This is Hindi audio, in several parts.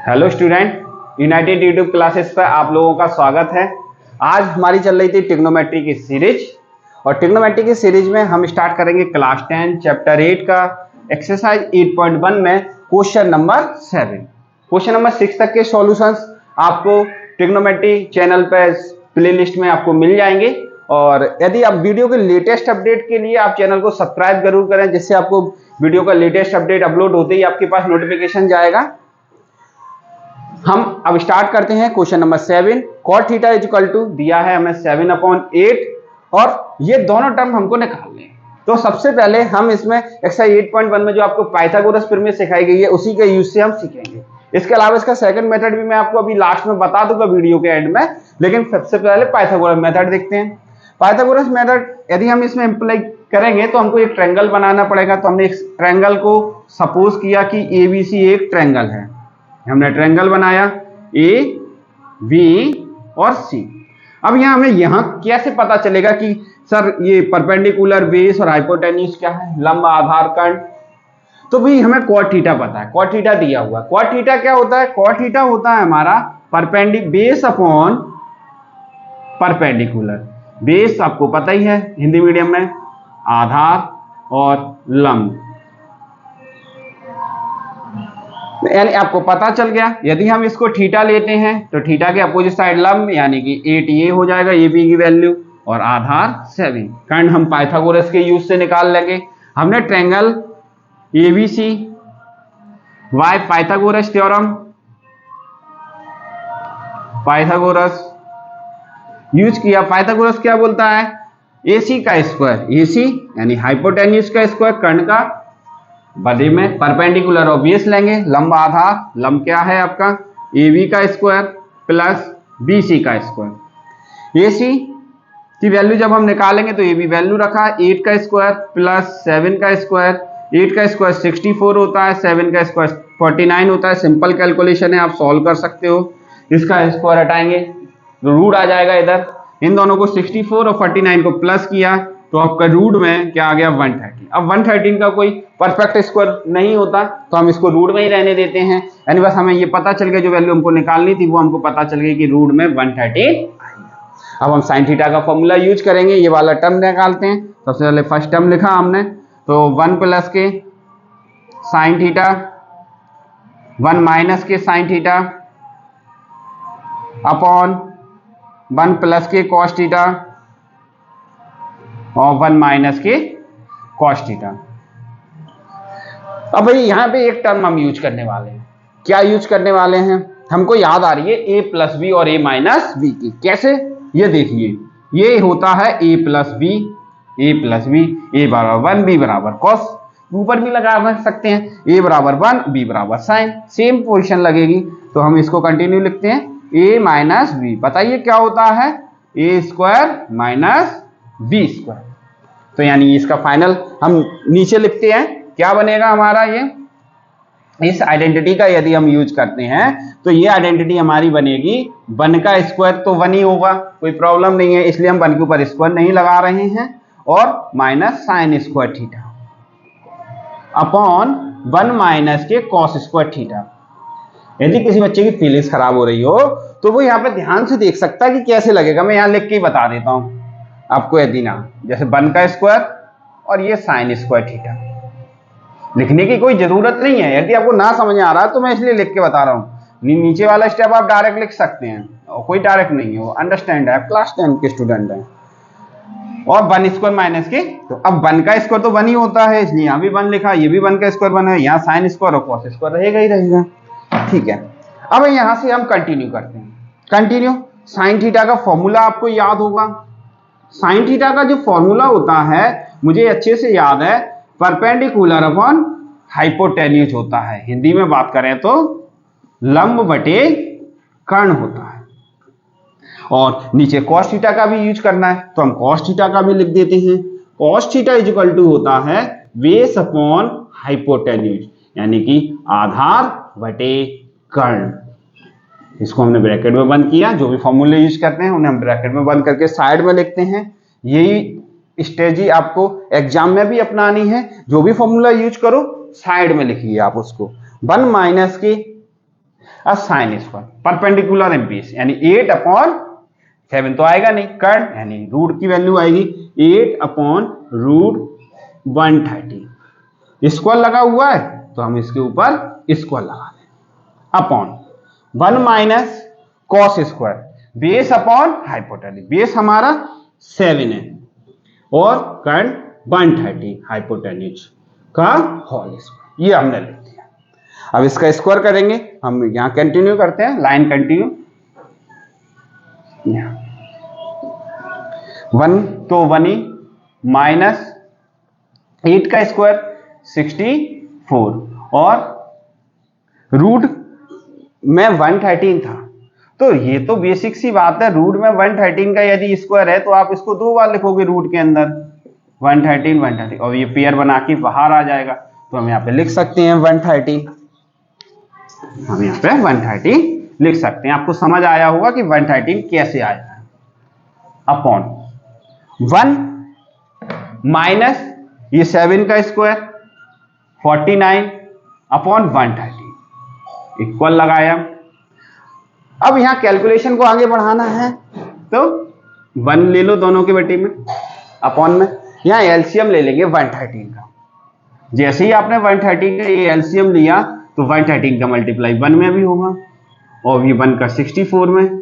Hello student, United YouTube classes पर आप लोगों का स्वागत है। आज हमारी चल रही थी ट्रिग्नोमेट्री की सीरीज और ट्रिग्नोमेट्री की सीरीज में हम स्टार्ट करेंगे क्लास 10 चैप्टर 8 का एक्सरसाइज 8.1 में क्वेश्चन नंबर 7। क्वेश्चन नंबर 6 तक के सॉल्यूशंस आपको ट्रिग्नोमेट्री चैनल पर प्लेलिस्ट में आपको मिल जाएंगे। और यदि आप वीडियो के लेटेस्ट अपडेट के लिए आप चैनल को सब्सक्राइब जरूर करें, जिससे आपको वीडियो का लेटेस्ट अपडेट अपलोड होते ही आपके पास नोटिफिकेशन जाएगा। हम अब स्टार्ट करते हैं question number 7। cot theta equal to दिया है हमें 7/8 और ये दोनों टर्म हमको निकालने हैं। तो सबसे पहले हम इसमें एक्सरसाइज 8.1 में जो आपको पाइथागोरस प्रमेय सिखाई गई है उसी के यूज से हम सीखेंगे। इसके अलावा इसका सेकंड मेथड भी मैं आपको अभी लास्ट में बता दूंगा वीडियो के एंड में, लेकिन सबसे पहले पाइथागोरस मेथड देखते हैं। पाइथागोरस मेथड यदि हम इसमें अप्लाई करेंगे तो हमको एक ट्रायंगल बनाना पड़ेगा। तो हमने एक ट्रायंगल को सपोज किया कि ABC एक ट्रायंगल है। हमने ट्रायंगल बनाया A, B और C। अब यहां हमें यहां कैसे पता चलेगा कि सर ये परपेंडिकुलर बेस और हाइपोटेन्यूज क्या है, लंब आधार कर्ण। तो भाई हमें cot थीटा पता है, cot थीटा दिया हुआ है। cot थीटा क्या होता है? cot थीटा होता है हमारा बेस अपॉन परपेंडिकुलर। बेस आपको पता ही है हिंदी मीडियम में, आधार और लंब। यानी आपको पता चल गया, यदि हम इसको थीटा लेते हैं तो थीटा के अपोजिट साइड लंब यानी कि 8a हो जाएगा, AB की वैल्यू, और आधार 7। कर्ण हम पाइथागोरस के यूज से निकाल लेंगे। हमने triangle ABC by Pythagoras theorem use किया। पाइथागोरस क्या बोलता है? AC का स्क्वायर, AC यानी हाइपोटेन्यूज का स्क्वायर कर्ण का, बदले में परपेंडिकुलर और बेस लेंगे, लंब आधार, लंब क्या है आपका AB का स्क्वायर प्लस BC का स्क्वायर। AC की वैल्यू जब हम निकालेंगे तो AB वैल्यू रखा 8 का स्क्वायर प्लस 7 का स्क्वायर। 8 का स्क्वायर 64 होता है, 7 का स्क्वायर 49 होता है। सिंपल कैलकुलेशन है, आप सॉल्व कर सकते हो। इसका स्क्वायर हटाएंगे तो रूट आ जाएगा इधर। इन दोनों को 64 और 49 को प्लस किया तो आपका रूट में क्या आ गया 113। अब 113 का कोई परफेक्ट स्क्वायर नहीं होता तो हम इसको रूट में ही रहने देते हैं। यानी बस हमें ये पता चल गया जो वैल्यू हमको निकालनी थी वो हमको पता चल गई कि रूट में 113। अब हम साइन थीटा का फॉर्मूला यूज करेंगे, ये वाला टर्म निकालते हैं। सबसे पहले फर्स्ट टर्म लिखा हमने, तो 1 प्लस के साइन थीटा 1 माइनस के साइन थीटा अपॉन 1 प्लस के कॉस थीटा और 1 माइनस के कॉस थीटा। अब भाई यहां पे एक टर्म हम यूज करने वाले हैं। क्या यूज करने वाले हैं? हमको याद आ रही है a प्लस बी और a माइनस बी की। कैसे? ये देखिए, ये होता है a प्लस बी, a बराबर 1, b बराबर कॉस। ऊपर भी लगा सकते हैं, a बराबर 1, b बराबर साइन, सेम पोजिशन लगेगी। तो हम इसको कंटिन्यू लिखते हैं a माइनस बी। बताइए क्या होता है? a square minus B square. तो यानी इसका फाइनल हम नीचे लिखते हैं, क्या बनेगा हमारा ये। इस आइडेंटिटी का यदि हम यूज करते हैं तो ये आइडेंटिटी हमारी बनेगी 1 का स्क्वायर तो 1 ही होगा, कोई प्रॉब्लम नहीं है, इसलिए हम 1 के ऊपर स्क्वायर नहीं लगा रहे हैं, और minus sine square theta upon 1 minus के कॉस स्क्वायर थीटा। यदि किसी बच्चे की फीलिंग्स खराब हो रही हो तो वो यहाँ पे ध्यान से देख सकता है कि कैसे लगेगा। मैं यहाँ लिख के ही बता देता हूँ आपको। यदि ना, जैसे 1 का स्क्वायर और ये साइन स्क्वायर थीटा, लिखने की कोई जरूरत नहीं है। यदि आपको ना समझ आ रहा है तो मैं इसलिए लिख के बता रहा हूँ। नीचे वाला स्टेप आप डायरेक्ट लिख सकते हैं, और कोई डायरेक्ट नहीं है, वो अंडरस्टैंड है, क्लास 10 के स्टूडेंट हैं। और 1 स्क्वायर माइनस के, तो अब 1 का स्क्वायर तो 1 ही होता है, इसलिए यहाँ भी 1 लिखा, ये भी 1 का स्क्वायर 1 है, यहाँ साइन स्क्वायर और कॉस स्क्वायर रहेगा ही रहेगा। ठीक है, अब यहाँ से हम कंटिन्यू करते हैं। कंटिन्यू, साइन थीटा का फॉर्मूला आपको याद होगा। साइन थीटा का जो फॉर्मूला होता है मुझे अच्छे से याद है, परपेंडिकुलर अपॉन हाइपोटेन्यूज होता है। हिंदी में बात करें तो लंब बटे कर्ण होता है। और नीचे cos थीटा का भी यूज करना है तो हम cos थीटा का भी लिख देते हैं। cos थीटा इक्वल टू होता है बेस अपॉन हाइपोटेन्यूज, यानी कि आधार बटे कर्ण। इसको हमने ब्रैकेट में बंद किया, जो भी फॉर्मूले यूज करते हैं उन्हें हम ब्रैकेट में बंद करके साइड में लिखते हैं। यही स्ट्रेटजी आपको एग्जाम में भी अपनानी है। जो भी फॉर्मूला यूज करो साइड में लिखिए आप उसको। 1 माइनस के साइन स्क्वायर परपेंडिकुलर एमपीएस यानी 8/7 तो आएगा नहीं, कर्ण यानी रूट की वैल्यू आएगी 8/√130। स्क्वायर लगा हुआ है तो हम इसके ऊपर स्क्वायर लगा दें, upon 1 minus cos square base upon hypotenuse, base हमारा 7 है और कर्ण 130 हाइपोटेन्यूज का होल स्क्वायर, ये हमने लिख दिया। अब इसका स्क्वायर करेंगे, हम यहां कंटिन्यू करते हैं, लाइन कंटिन्यू। 1 तो 1 ही माइनस 8 का स्क्वायर 64 और रूट में 113 था, तो ये तो बेसिक सी बात है, रूट में 113 का यदि स्क्वायर है तो आप इसको 2 बार लिखोगे रूट के अंदर 113 और ये पेयर बना के बाहर आ जाएगा, तो हम यहाँ पे लिख सकते हैं 113, हम यहाँ पे 113 लिख सकते हैं। आपको समझ आया होगा कि 113 कैसे आया है, अपॉन 1 माइनस ये 7 का स्क्वायर 49 अपॉन 130 इक्वल लगाया। अब यहां कैलकुलेशन को आगे बढ़ाना है तो 1 ले लो दोनों के बेटे में, अपॉन में यहां एलसीएम ले लेंगे 113 का। जैसे ही आपने 113 का ये एलसीएम लिया तो 113 का मल्टीप्लाई 1 में भी होगा और ये 1 का 64 में,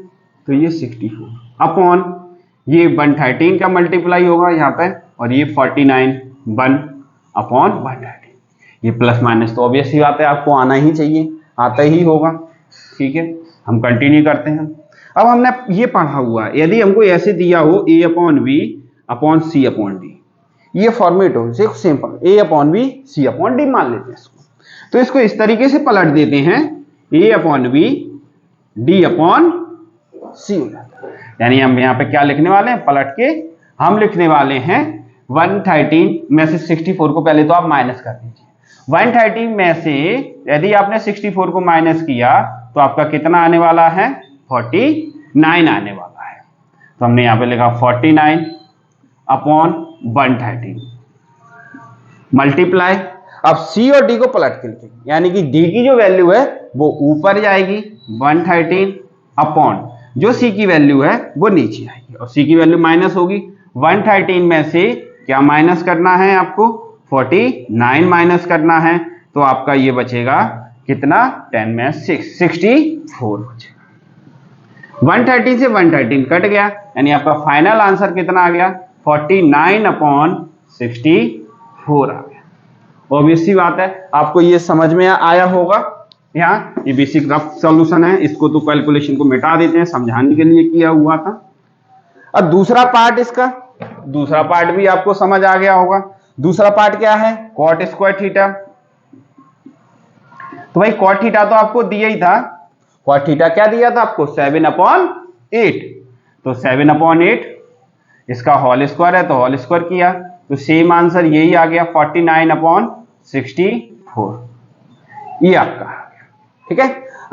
तो ये 64 अपॉन ये 113 का मल्टीप्लाई होगा यहाँ पे और ये 49 1 अपॉन 130, ये प्लस माइनस तो ऑब्वियस ही बात है आपको आना ही चाहिए, आता ही होगा। ठीक है, हम कंटिन्यू करते हैं। अब हमने ये पढ़ा हुआ है, यदि हमको ऐसे दिया हो a/b/c/d, ये फॉर्मेट हो सिंपल a/b c/d मान लेते हैं इसको, तो इसको इस तरीके से पलट देते हैं a/b d/c हो जाता है। यानी हम यहाँ पे क्या लिखने वाले हैं, पलट के हम लिखने वाले हैं 113 में से 64 को पहले तो आप माइनस कर दीजिए, 113 में से यदि आपने 64 को माइनस किया तो आपका कितना आने वाला है, 49 आने वाला है। तो हमने यहाँ पे लिखा 49 अपॉन 130 मल्टीप्लाई, अब सी और डी को पलट के लिखेंगे, यानी कि डी की जो वैल्यू है वो ऊपर जाएगी 113 अपॉन जो सी की वैल्यू है वो नीचे आएगी और सी की वैल्यू माइनस होगी। 113 में से क्या माइनस करना है आपको, 49 माइनस करना है, तो आपका ये बचेगा कितना, 10 में 64 बचेगा। 113 से 113 कट गया, यानी आपका फाइनल आंसर कितना आ गया, 49 अपॉन 64 आ गया। ऑब्वियस सी बात है आपको ये समझ में आया होगा। यहाँ ये बेसिक रफ सॉल्यूशन है, इसको तो कैलकुलेशन को मिटा देते हैं, समझाने के लिए किया हुआ था। अब दूसरा पार्ट, इसका दूसरा पार्ट भी आपको समझ आ गया होगा। दूसरा पार्ट क्या है, कॉट स्क्वायर थीटा। तो भाई कॉट थीटा तो आपको दिया ही था, कॉट थीटा क्या दिया था आपको, 7/8, तो 7/8 इसका होल स्क्वायर है तो होल स्क्वायर किया, तो सेम आंसर यही आ गया 49/64, ये आपका आ गया। ठीक है,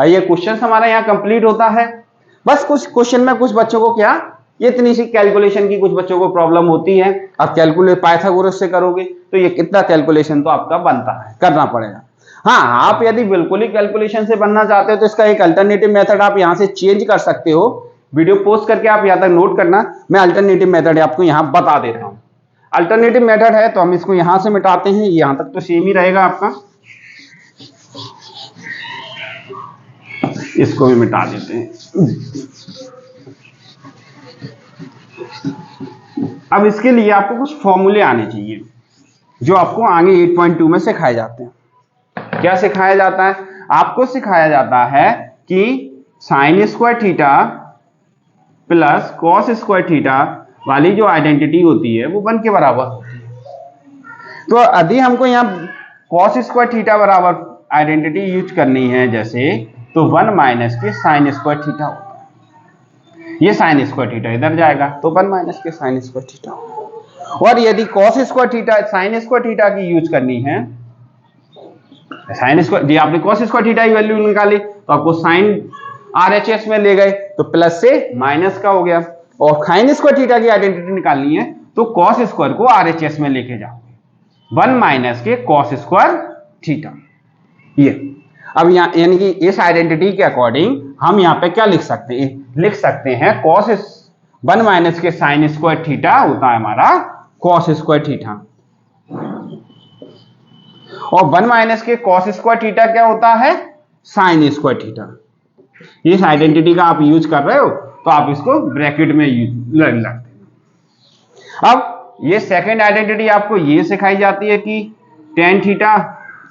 ये क्वेश्चन हमारा यहाँ कंप्लीट होता है। बस कुछ क्वेश्चन में कुछ बच्चों को क्या, ये इतनी सी कैलकुलेशन की कुछ बच्चों को प्रॉब्लम होती है। आप कैलकुलेट पाइथागोरस से करोगे तो ये कितना कैलकुलेशन तो आपका बनता है, करना पड़ेगा। हाँ, आप यदि बिल्कुल ही कैलकुलेशन से बनना चाहते हो तो इसका एक अल्टरनेटिव मेथड आप यहाँ से चेंज कर सकते हो। वीडियो पोस्ट करके आप यहाँ तक नोट करना, मैं अल्टरनेटिव मेथड आपको यहाँ बता देता हूँ। अल्टरनेटिव मेथड है तो हम इसको यहाँ से मिटाते हैं, यहाँ तक तो सेम ही रहेगा आपका, इसको भी मिटा देते हैं। अब इसके लिए आपको कुछ फॉर्मूले आने चाहिए जो आपको आगे 8.2 में सिखाए जाते हैं। क्या सिखाया जाता है, आपको सिखाया जाता है कि sine square theta plus cos square theta वाली जो आइडेंटिटी होती है वो 1 के बराबर होती है। तो यदि हमको यहाँ कॉस स्क्वायर थीटा बराबर आइडेंटिटी यूज करनी है जैसे, तो 1 माइनस के साइन स्क्वायर थीटा होता है, ये साइन स्क्वायर थीटा इधर जाएगा तो 1 माइनस के साइन स्क्वायर थीटा होगा। और यदि cos square theta sine square theta की यूज करनी है, साइन स्क्वायर, आपने कॉस स्क्वायर थीटा की वैल्यू निकाली तो आपको साइन आरएचएस में ले गए तो प्लस से माइनस का हो गया, और साइन स्क्वायर थीटा की आइडेंटिटी निकालनी है तो कॉस स्क्वायर को आरएचएस में लेके जाओगे, 1 माइनस के कॉस स्क्वायर थीटा। ये अब यहाँ यानी कि इस आइडेंटिटी के अकॉर्डिंग हम यहाँ पे क्या लिख सकते हैं, लिख सकते हैं कॉस 1 माइनस के साइन स्क्वायर थीटा होता है हमारा कॉस स्क्वायर थीटा, और 1 माइनस के कॉस स्क्वायर थीटा क्या होता है, साइन स्क्वायर थीटा। इस आइडेंटिटी का आप यूज कर रहे हो तो आप इसको ब्रैकेट में लग लगते हैं। अब ये सेकंड आइडेंटिटी आपको ये सिखाई जाती है कि tan थीटा,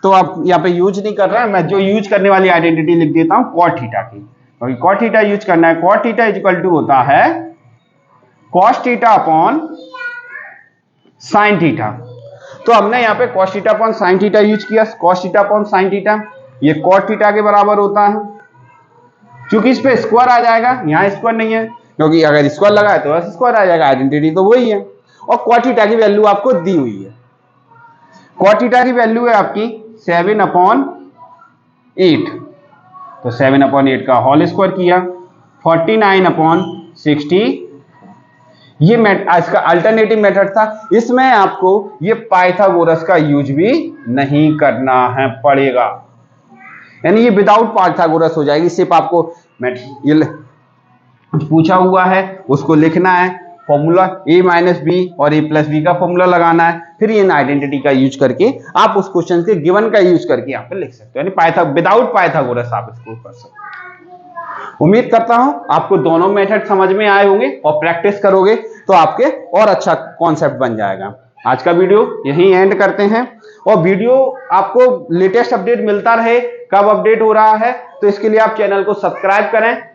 तो आप यहाँ पे यूज नहीं कर रहे हैं, मैं जो यूज करने वाली आइडेंटिटी लिख देता हूं cot थीटा की, क्योंकि cot थीटा यूज करना है। cot थीटा इक्वल टू होता है cos theta upon sin theta. तो हमने यहाँ पे cos theta upon sin theta use किया, cos theta upon sin theta, ये cot थीटा के बराबर होता है। क्योंकि इस पे स्क्वायर आ जाएगा, यहाँ स्क्वायर नहीं है, क्योंकि अगर स्क्वायर लगा है तो बस स्क्वायर आ जाएगा, आइडेंटिटी तो वही है। और cot थीटा की वैल्यू आपको दी हुई है, cot थीटा की वैल्यू है आपकी 7/8, तो 7/8 का होल स्क्वायर किया, 49/60। ये इसका अल्टरनेटिव मेथड था, इसमें आपको ये पाइथागोरस का यूज भी नहीं करना है पड़ेगा, यानी ये विदाउट पाइथागोरस हो जाएगी। सिर्फ आपको ये पूछा हुआ है उसको लिखना है, फॉर्मूला a माइनस बी और a प्लस बी का फॉर्मूला लगाना है, फिर ये आइडेंटिटी का यूज करके आप उस क्वेश्चन के गिवन का यूज करके यहाँ पे लिख सकते हो, यानी विदाउट पाइथागोरस आप इसको कर सकते हो। उम्मीद करता हूं आपको दोनों मेथड समझ में आए होंगे और प्रैक्टिस करोगे तो आपके और अच्छा कॉन्सेप्ट बन जाएगा। आज का वीडियो यहीं एंड करते हैं, और वीडियो आपको लेटेस्ट अपडेट मिलता रहे, कब अपडेट हो रहा है, तो इसके लिए आप चैनल को सब्सक्राइब करें